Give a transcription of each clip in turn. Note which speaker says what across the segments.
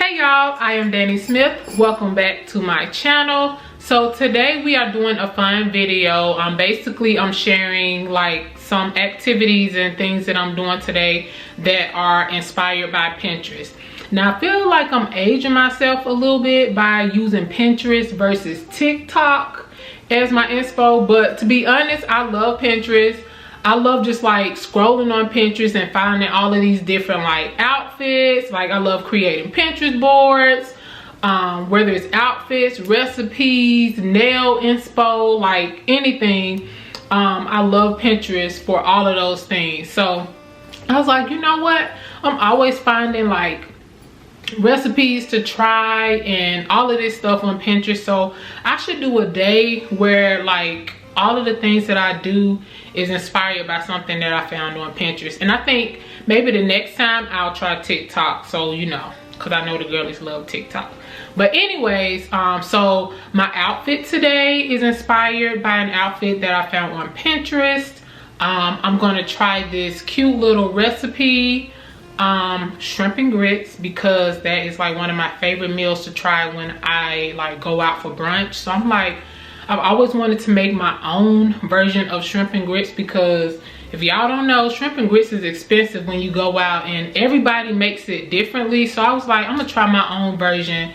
Speaker 1: Hey y'all, I am Dani Smith. Welcome back to my channel. So today we are doing a fun video. Basically I'm sharing like some activities and things that I'm doing today that are inspired by Pinterest. Now I feel like I'm aging myself a little bit by using Pinterest versus TikTok as my inspo, but to be honest, I love Pinterest. I love just like scrolling on Pinterest and finding all of these different like outfits. Like I love creating Pinterest boards, whether it's outfits, recipes, nail inspo, like anything. I love Pinterest for all of those things. So I was like, you know what? I'm always finding like recipes to try and all of this stuff on Pinterest. So I should do a day where like all of the things that I do is inspired by something that I found on Pinterest. And I think maybe the next time I'll try TikTok, so you know, because I know the girlies love TikTok. But anyways, so my outfit today is inspired by an outfit that I found on Pinterest. I'm gonna try this cute little recipe, shrimp and grits, because that is like one of my favorite meals to try when I like go out for brunch. So I'm like, I've always wanted to make my own version of shrimp and grits, because if y'all don't know, shrimp and grits is expensive when you go out and everybody makes it differently. So I was like, I'm gonna try my own version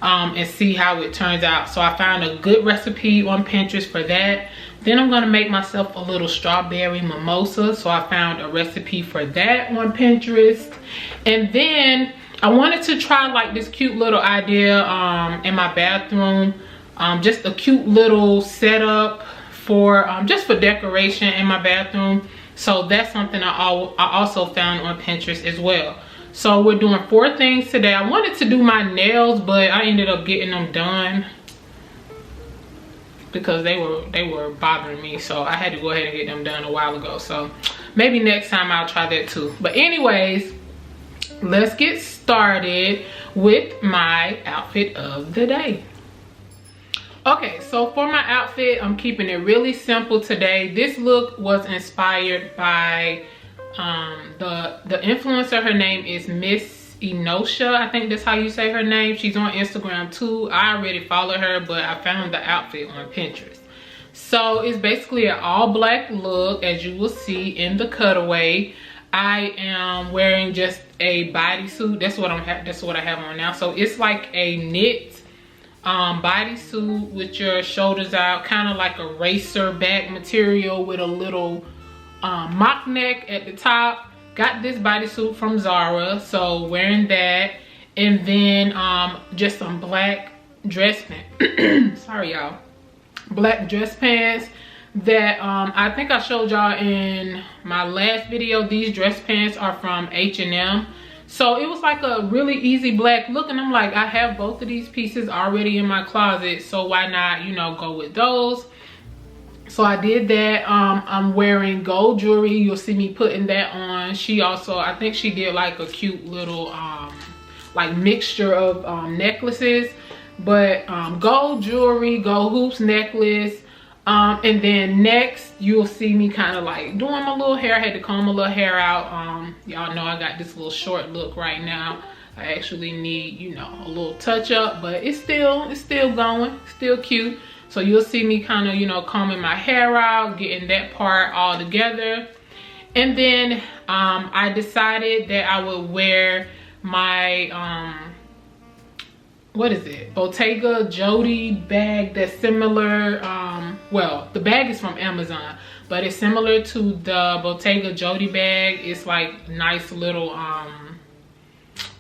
Speaker 1: and see how it turns out. So I found a good recipe on Pinterest for that. Then I'm gonna make myself a little strawberry mimosa. So I found a recipe for that on Pinterest. And then I wanted to try like this cute little idea in my bathroom. Just a cute little setup for just for decoration in my bathroom. So that's something I also found on Pinterest as well. So we're doing 4 things today. I wanted to do my nails, but I ended up getting them done because they were bothering me. So I had to go ahead and get them done a while ago. So maybe next time I'll try that too. But anyways, let's get started with my outfit of the day. Okay, so for my outfit, I'm keeping it really simple today. This look was inspired by the influencer. Her name is Miss Enosha. I think that's how you say her name. She's on Instagram too. I already follow her, but I found the outfit on Pinterest. So it's basically an all black look, as you will see in the cutaway. I am wearing just a bodysuit. That's what I have on now. So it's like a knit bodysuit with your shoulders out, kind of like a racer back material with a little mock neck at the top. Got this bodysuit from Zara, so wearing that. And then just some black dress pants. Sorry y'all. Black dress pants that I think I showed y'all in my last video. These dress pants are from H&M. So it was like a really easy black look, and I'm like, I have both of these pieces already in my closet, so why not, you know, go with those. So I did that. I'm wearing gold jewelry. You'll see me putting that on. She also, I think she did like a cute little like mixture of necklaces, but gold jewelry, gold hoops necklace. And then next you'll see me kind of like doing my little hair. I had to comb my little hair out. Y'all know I got this little short look right now. I actually need, you know, a little touch up, but it's still going, still cute. So you'll see me kind of, you know, combing my hair out, getting that part all together. And then I decided that I would wear my what is it, Bottega Jody bag that's similar. Well, the bag is from Amazon, but it's similar to the Bottega Jody bag. It's like nice little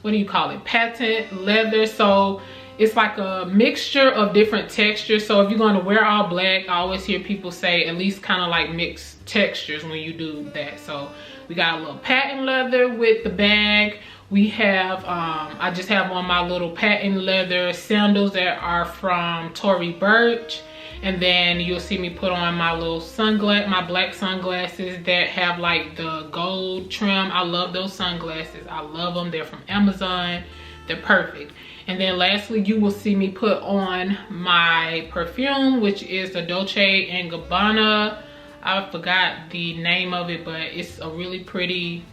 Speaker 1: what do you call it, patent leather. So it's like a mixture of different textures. So if you're going to wear all black, I always hear people say at least kind of like mixed textures when you do that. So we got a little patent leather with the bag. We have I just have on my little patent leather sandals that are from Tory Burch. And then you'll see me put on my little my black sunglasses that have like the gold trim. I love those sunglasses. I love them. They're from Amazon. They're perfect. And then lastly, you will see me put on my perfume, which is the Dolce & Gabbana. I forgot the name of it, but it's a really pretty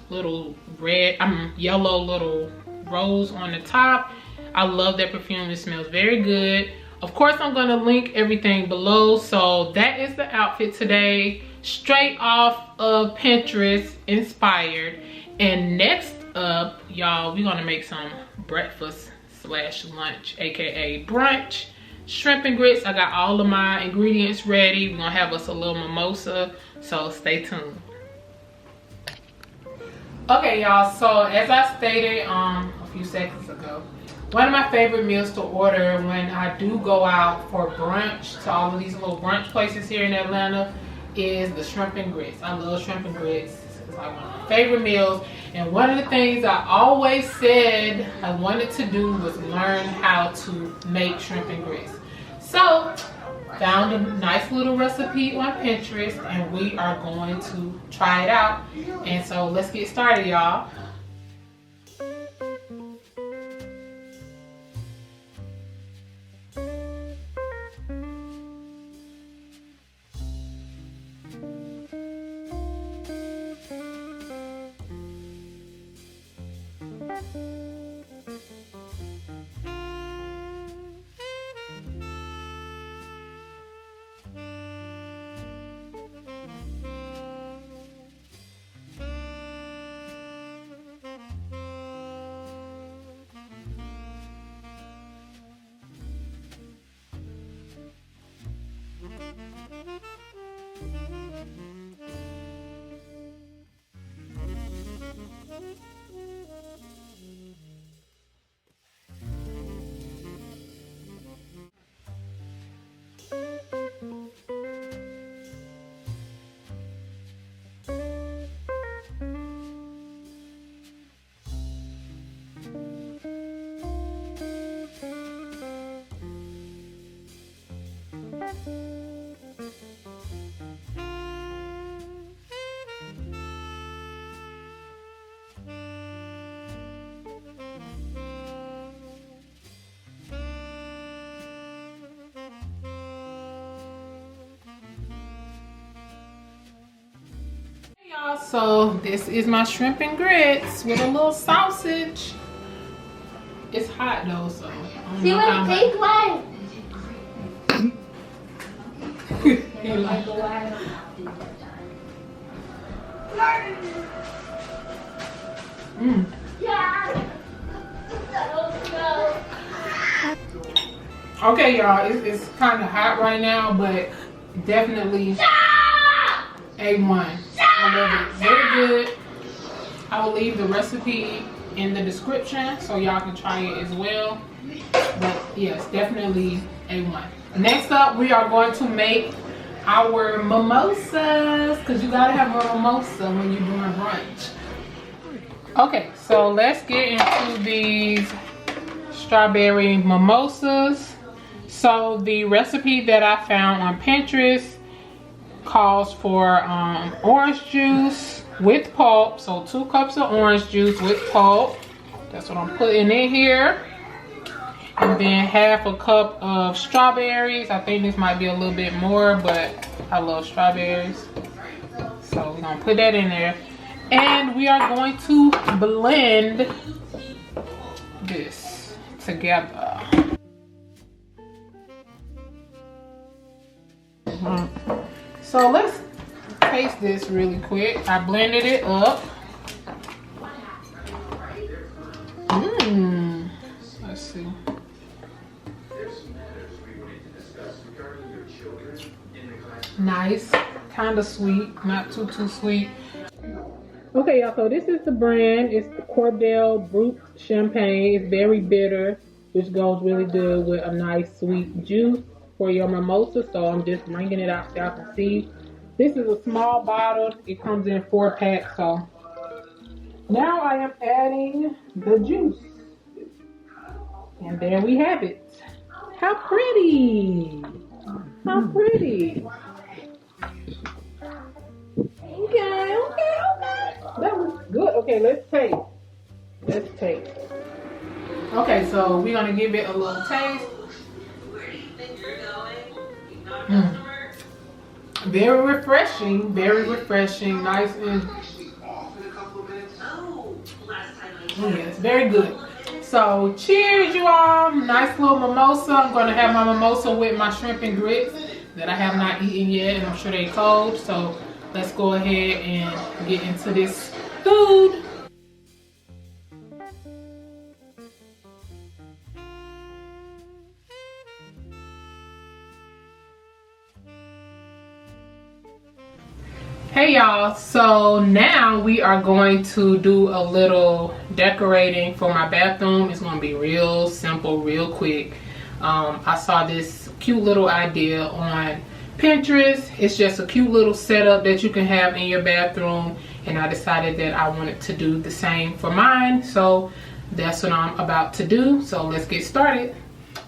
Speaker 1: little red, yellow little rose on the top. I love that perfume. It smells very good. Of course, I'm gonna link everything below. So that is the outfit today, straight off of Pinterest inspired. And next up, y'all, we're gonna make some breakfast slash lunch, aka brunch. Shrimp and grits. I got all of my ingredients ready. We're gonna have us a little mimosa, so stay tuned. Okay, y'all, so as I stated a few seconds ago, one of my favorite meals to order when I do go out for brunch to all of these little brunch places here in Atlanta is the shrimp and grits. I love shrimp and grits. It's like one of my favorite meals. And one of the things I always said I wanted to do was learn how to make shrimp and grits. So, found a nice little recipe on Pinterest and we are going to try it out. And so let's get started, y'all. So this is my shrimp and grits with a little sausage. It's hot though, so I don't
Speaker 2: see
Speaker 1: know
Speaker 2: what it tastes like.
Speaker 1: Okay, y'all, it's kind of hot right now, but definitely A1. I love it. Very good. I will leave the recipe in the description so y'all can try it as well. But yes, definitely A1. Next up, we are going to make our mimosas, because you gotta have a mimosa when you're doing brunch. Okay, so let's get into these strawberry mimosas. So the recipe that I found on Pinterest calls for orange juice with pulp. So 2 cups of orange juice with pulp. That's what I'm putting in here. And then half a cup of strawberries. I think this might be a little bit more, but I love strawberries. So we're gonna put that in there. And we are going to blend this together. So let's taste this really quick. I blended it up. Let's see. Nice, kind of sweet, not too sweet. Okay, y'all, so this is the brand. It's the Cordell Brut Champagne. It's very bitter, which goes really good with a nice sweet juice for your mimosa. So I'm just bringing it out so y'all can see. This is a small bottle. It comes in 4 packs. So now I am adding the juice. And there we have it. How pretty. How pretty. Okay. That was good. Okay, let's taste. Okay, so we're gonna give it a little taste. Very refreshing, nice and yes, very good. So cheers, you all. Nice little mimosa. I'm gonna have my mimosa with my shrimp and grits that I have not eaten yet, and I'm sure they cold. So let's go ahead and get into this food. Hey y'all, so now we are going to do a little decorating for my bathroom. It's going to be real simple, real quick. I saw this cute little idea on Pinterest. It's just a cute little setup that you can have in your bathroom, and I decided that I wanted to do the same for mine. So that's what I'm about to do. So let's get started.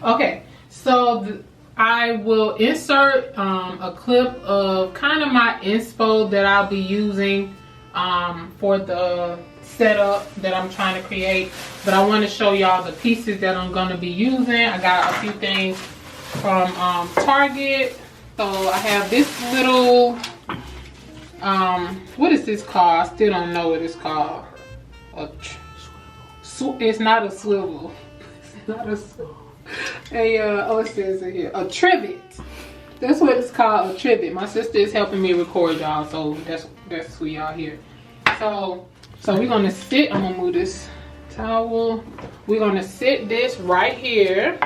Speaker 1: Okay, so I will insert a clip of kind of my inspo that I'll be using for the setup that I'm trying to create. But I want to show y'all the pieces that I'm going to be using. I got a few things from Target. So I have this little, what is this called? I still don't know what it's called. It's not a swivel. It's not a swivel. It says it here, a trivet. That's what it's called, a trivet. My sister is helping me record, y'all, so that's who y'all hear. So we're gonna sit. I'm gonna move this towel. We're gonna sit this right here.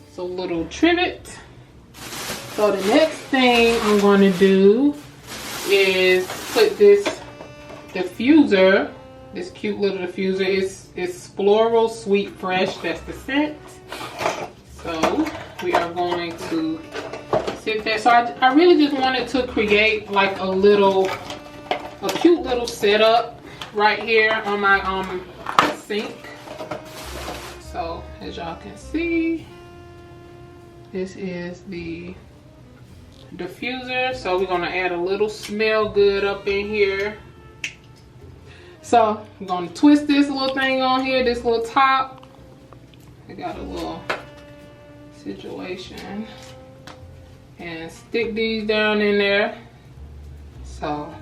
Speaker 1: It's a little trivet. So the next thing I'm gonna do is put this diffuser. This cute little diffuser. It's floral, sweet, fresh. That's the scent. So we are going to sit there. So I really just wanted to create like a cute little setup right here on my sink. So as y'all can see, this is the diffuser. So we're gonna add a little smell good up in here. So I'm gonna twist this little thing on here, this little top. I got a little situation and stick these down in there. So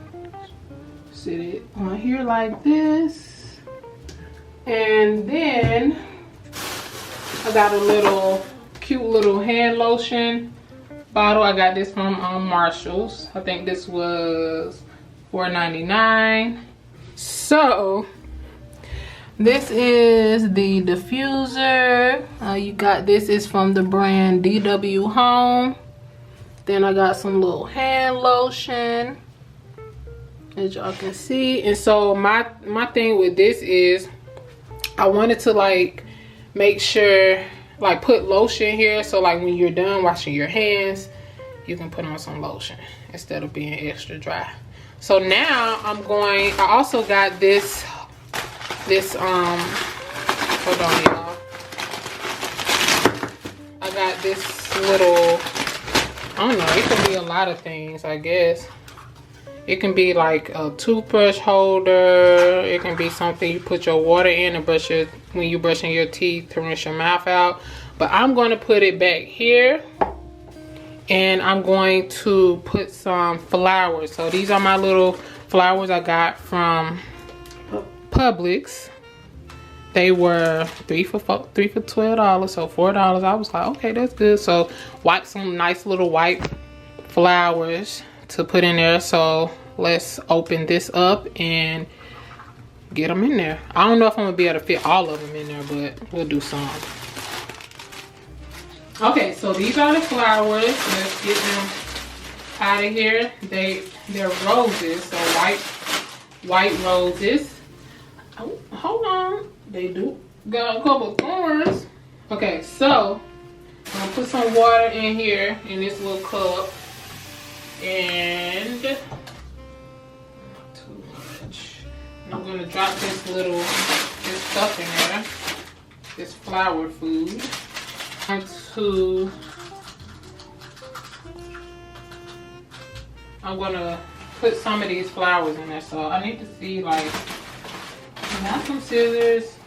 Speaker 1: sit it on here like this, and then I got a little cute little hand lotion bottle. I got this from Marshall's. I think this was $4.99. So this is the diffuser. You got this is from the brand DW Home. Then I got some little hand lotion, as y'all can see. And so my thing with this is I wanted to like make sure, like put lotion here, so like when you're done washing your hands, you can put on some lotion instead of being extra dry. So now I also got this hold on y'all, I got this little, I don't know, it could be a lot of things, I guess. It can be like a toothbrush holder. It can be something you put your water in and brush your, when you're brushing your teeth, to rinse your mouth out. But I'm going to put it back here, and I'm going to put some flowers. So these are my little flowers I got from Publix. They were three for $12, so $4. I was like, okay, that's good. So some nice little white flowers to put in there. So let's open this up and get them in there. I don't know if I'm gonna be able to fit all of them in there, but we'll do some. Okay, so these are the flowers. Let's get them out of here. They're roses, so white roses. Oh, hold on. They do got a couple thorns. Okay, so I'm gonna put some water in here in this little cup, and not too much. I'm gonna drop this stuff in there, this flower food. I'm gonna put some of these flowers in there. So I need to see, like, I got some scissors.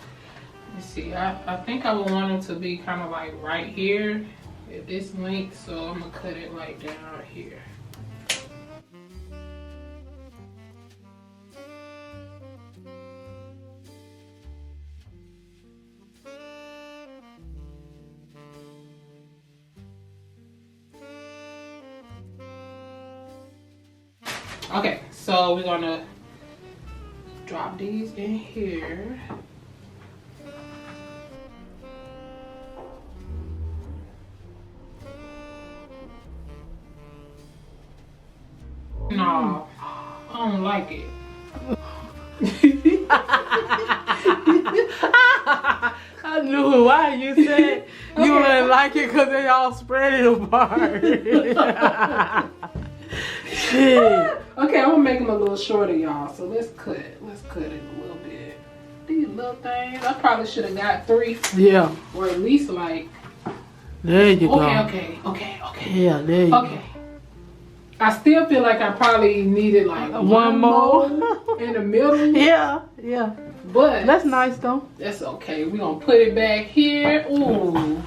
Speaker 1: Let's see, I think I would want them to be kind of like right here at this length, so I'm gonna cut it like down here. Okay, so we're gonna drop these in here. No, I don't like it.
Speaker 2: I knew why you said you wouldn't like it because they all spread it apart. Shit.
Speaker 1: Okay, I'm gonna make them a little shorter, y'all. So let's cut it a little bit. These little things, I probably should have got 3.
Speaker 2: Yeah.
Speaker 1: Or at least like.
Speaker 2: There you go.
Speaker 1: Okay.
Speaker 2: Yeah, there you go.
Speaker 1: I still feel like I probably needed like one more in the middle.
Speaker 2: Yeah.
Speaker 1: But
Speaker 2: that's nice though.
Speaker 1: That's okay. We're gonna put it back here. Ooh.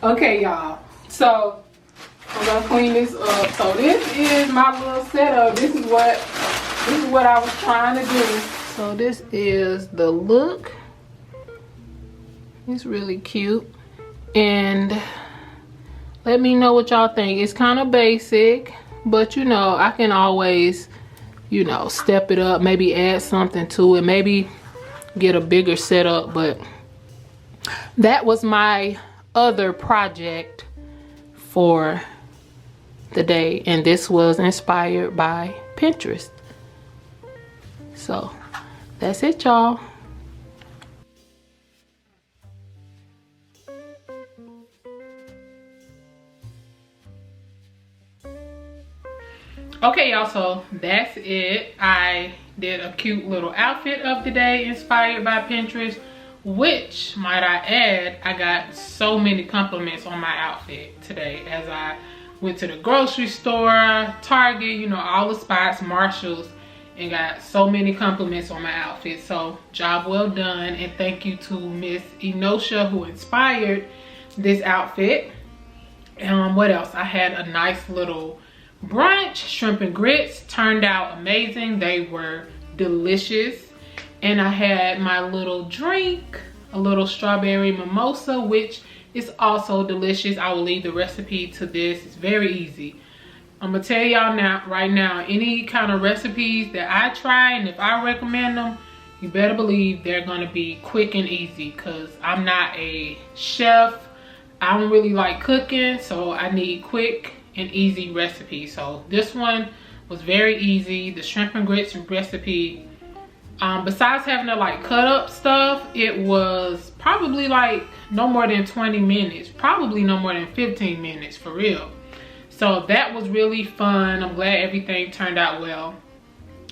Speaker 1: Okay, y'all. So I'm gonna clean this up. So this is my little setup. This is what I was trying to do. So this is the look. It's really cute. And let me know what y'all think. It's kind of basic, but you know, I can always, you know, step it up, maybe add something to it, maybe get a bigger setup. But that was my other project for the day, and this was inspired by Pinterest. So that's it, y'all. Okay, y'all, so that's it. I did a cute little outfit of the day inspired by Pinterest, which, might I add, I got so many compliments on my outfit today as I went to the grocery store, Target, you know, all the spots, Marshalls, and got so many compliments on my outfit. So job well done, and thank you to Miss Enosha who inspired this outfit. What else? I had a nice little brunch. Shrimp and grits turned out amazing. They were delicious. And I had my little drink, a little strawberry mimosa, which is also delicious. I will leave the recipe to this. It's very easy. I'm gonna tell y'all now, right now, any kind of recipes that I try, and if I recommend them, you better believe they're gonna be quick and easy, because I'm not a chef. I don't really like cooking, so I need quick and easy recipe. So this one was very easy. The shrimp and grits recipe, besides having to like cut up stuff, it was probably like no more than 20 minutes, probably no more than 15 minutes for real. So that was really fun. I'm glad everything turned out well.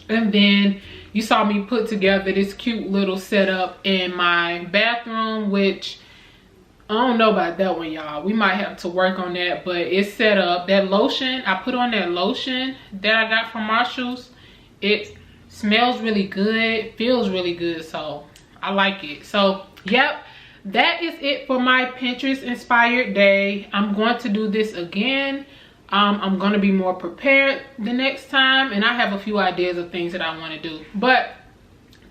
Speaker 1: And then you saw me put together this cute little setup in my bathroom, which I don't know about that one, y'all. We might have to work on that, but it's set up. That lotion, I put on that lotion that I got from Marshalls. It smells really good, feels really good, so I like it. So, yep, that is it for my Pinterest inspired day. I'm going to do this again. I'm going to be more prepared the next time, and I have a few ideas of things that I want to do. But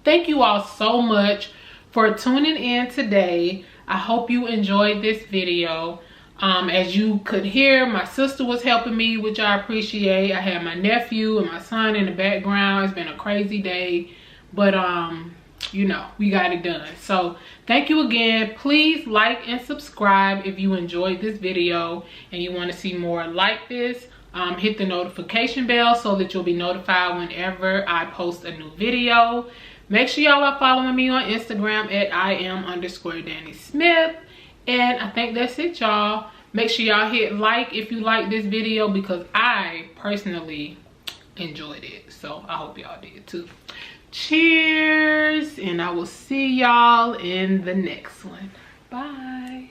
Speaker 1: thank you all so much for tuning in today. I hope you enjoyed this video. As you could hear, my sister was helping me, which I appreciate. I had my nephew and my son in the background. It's been a crazy day, but you know, we got it done. So thank you again. Please like and subscribe if you enjoyed this video and you want to see more like this. Hit the notification bell so that you'll be notified whenever I post a new video. Make sure y'all are following me on Instagram at @IM_Dani Smith. And I think that's it, y'all. Make sure y'all hit like if you like this video, because I personally enjoyed it. So I hope y'all did too. Cheers, and I will see y'all in the next one. Bye.